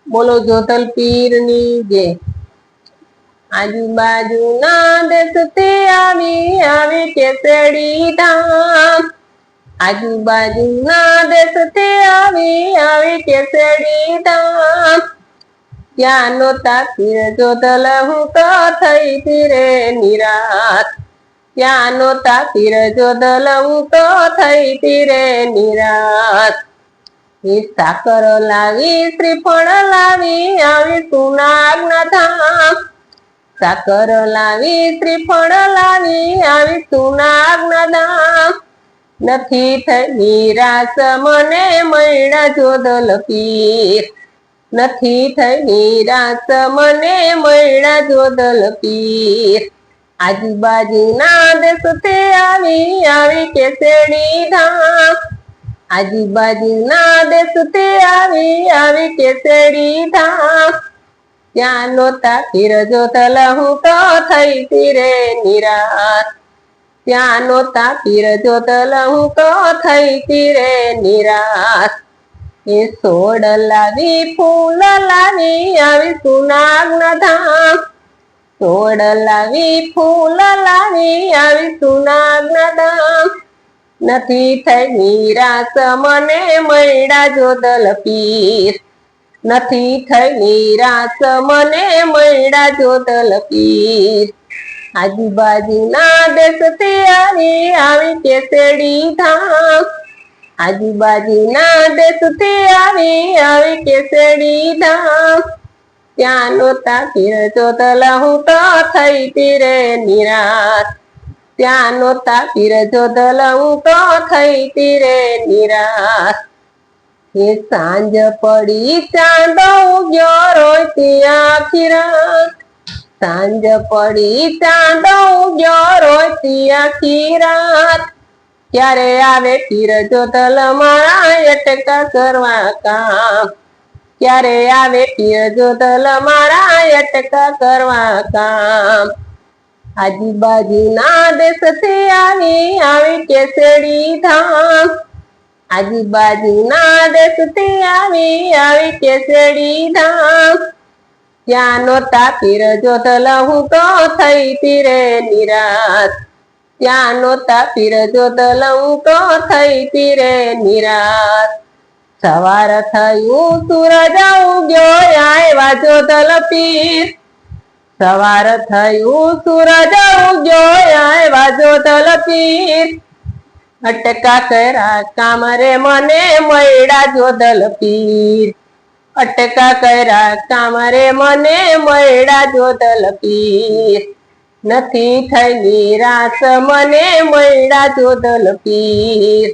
બોલો જોધલ પીરની જય। આજુબાજુના દેશથી આવી કેસડી ધામ। આજુબાજુના દેશથી આવી કેસડી ધામ। ત્યાં નોતા પીર જોધલ હું તો થઈ તીરે નિરાશ। ત્યાં નોતા પીર જોધલ હું તો થઈ તીરે નિરાશ। સાકર લાવી શ્રીફળ લાવી આવી સુનાગના ધામ। સાકર લાવી શ્રીફળ લાવી આવી સુનાગના ધામ। નથી થઈ નિરાશ મને મળ્યા જોધલ પીર। નથી થઈ નિરાશ મને મળ્યા જોધલ પીર। આજુબાજુના દેશથી આવી કેસડી ધામ। આજુબાજુના દેશથી આવી કેસડી ધામ। ત્યાં નોતા પીર જોધલ હું તો થઈ તીરે નિરાશ। ત્યાં નોતા પીર જોધલ હું તો થઈ તીરે નિરાશ। એ સોડ લાવી ફૂલ લાવી આવી સુનાગના ધામ। સોડ લાવી ફૂલ લાવી આવી સુનાગના ધામ। નથી થઈ નિરાશ મને મળ્યા જોધલ પીર। નથી થઈ નિરાશ મને મળ્યા જોધલ પીર। આજુબાજુના દેશથી આવી કેસડી ધામ। આજુબાજુના દેશથી આવી કેસડી ધામ। ત્યાં નોતા પીર જોધલ હું તો થઈ તીરે નિરાશ। ત્યાં નોતા પીર જોધલ હું તો થઈ તીરે નિરાશ। એ સાંજ પડી ચાંદો ઉગ્યો રોયતી આખી રાત। સાંજ પડી ચાંદો ઉગ્યો રોયતી આખી રાત। ક્યારે આવે પીર જોધલ મારા અટકા કરવા કામ। ક્યારે આવે પીર જોધલ મારા અટકા કરવા કામ। આજુબાજુના દેશથી આવી કેસડી ધામ। આજુબાજુના દેશથી આવી કેસડી ધામ। ત્યાં નોતા પીર જોધલ હું તો થઈ તીરે નિરાશ। ત્યાં નોતા પીર જોધલ હું તો થઈ તીરે નિરાશ। સવાર થયું સૂરજ ઉગ્યો આવ્યા જોધલ પીર। સવાર થયું સૂરજ ઉગ્યો આવ્યા જોધલ પીર। અટકા કર્યા કામ રે મને મળ્યા જોધલ પીર। અટકા કર્યા કામ રે મને મળ્યા જોધલ પીર। નથી થઈ નિરાશ મને મળ્યા જોધલ પીર।